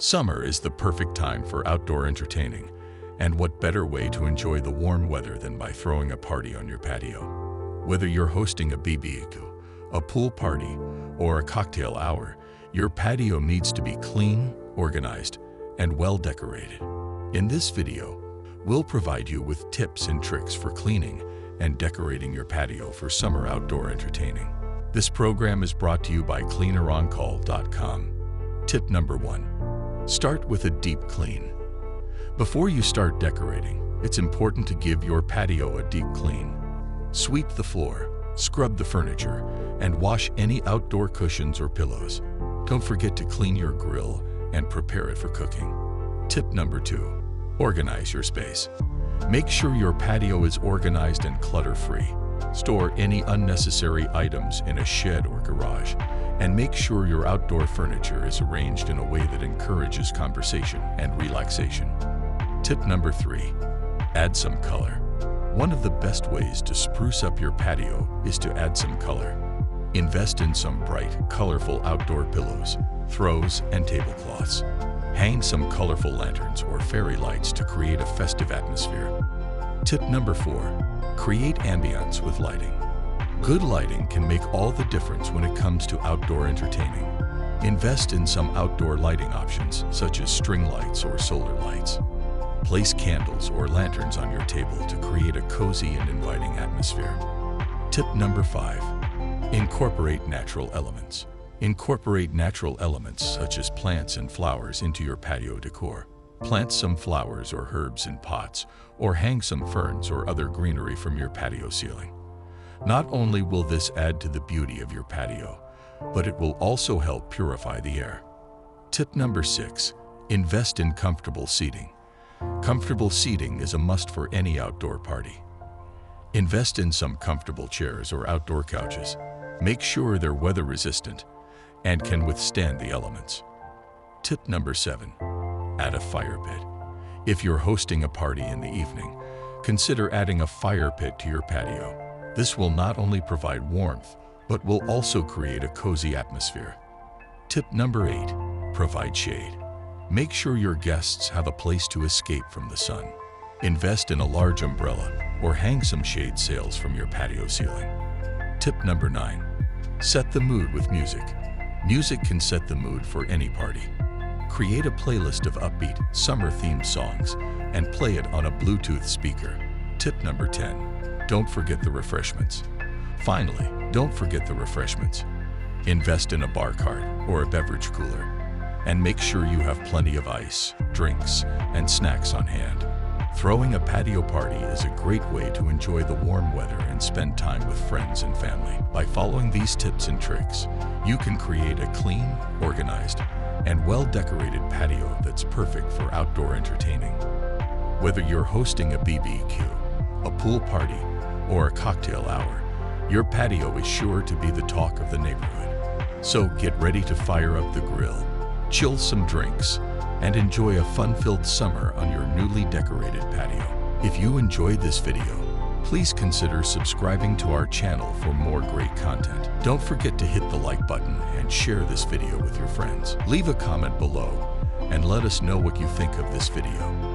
Summer is the perfect time for outdoor entertaining, and what better way to enjoy the warm weather than by throwing a party on your patio? Whether you're hosting a BBQ, a pool party, or a cocktail hour, your patio needs to be clean, organized, and well decorated. In this video, we'll provide you with tips and tricks for cleaning and decorating your patio for summer outdoor entertaining. This program is brought to you by CleanerOnCall.com. Tip number 1. Start with a deep clean. Before you start decorating, it's important to give your patio a deep clean. Sweep the floor, scrub the furniture, and wash any outdoor cushions or pillows. Don't forget to clean your grill and prepare it for cooking. Tip number 2. Organize your space. Make sure your patio is organized and clutter-free. Store any unnecessary items in a shed or garage, and make sure your outdoor furniture is arranged in a way that encourages conversation and relaxation. Tip number 3. Add some color. One of the best ways to spruce up your patio is to add some color. Invest in some bright, colorful outdoor pillows, throws, and tablecloths. Hang some colorful lanterns or fairy lights to create a festive atmosphere. Tip number 4. Create ambiance with lighting. Good lighting can make all the difference when it comes to outdoor entertaining. Invest in some outdoor lighting options, such as string lights or solar lights. Place candles or lanterns on your table to create a cozy and inviting atmosphere. Tip number 5. Incorporate natural elements. Incorporate natural elements such as plants and flowers into your patio decor. Plant some flowers or herbs in pots, or hang some ferns or other greenery from your patio ceiling. Not only will this add to the beauty of your patio, but it will also help purify the air. Tip number 6. Invest in comfortable seating. Comfortable seating is a must for any outdoor party. Invest in some comfortable chairs or outdoor couches. Make sure they're weather-resistant and can withstand the elements. Tip number 7. Add a fire pit. If you're hosting a party in the evening, consider adding a fire pit to your patio. This will not only provide warmth, but will also create a cozy atmosphere. Tip number 8. Provide shade. Make sure your guests have a place to escape from the sun. Invest in a large umbrella or hang some shade sails from your patio ceiling. Tip number 9. Set the mood with music. Music can set the mood for any party. Create a playlist of upbeat, summer-themed songs and play it on a Bluetooth speaker. Tip number 10. Don't forget the refreshments. Finally, don't forget the refreshments. Invest in a bar cart or a beverage cooler, and make sure you have plenty of ice, drinks, and snacks on hand. Throwing a patio party is a great way to enjoy the warm weather and spend time with friends and family. By following these tips and tricks, you can create a clean, organized, and well-decorated patio that's perfect for outdoor entertaining. Whether you're hosting a BBQ, a pool party, or a cocktail hour, your patio is sure to be the talk of the neighborhood. So get ready to fire up the grill, chill some drinks, and enjoy a fun-filled summer on your newly decorated patio. If you enjoyed this video, please consider subscribing to our channel for more great content. Don't forget to hit the like button and share this video with your friends. Leave a comment below and let us know what you think of this video.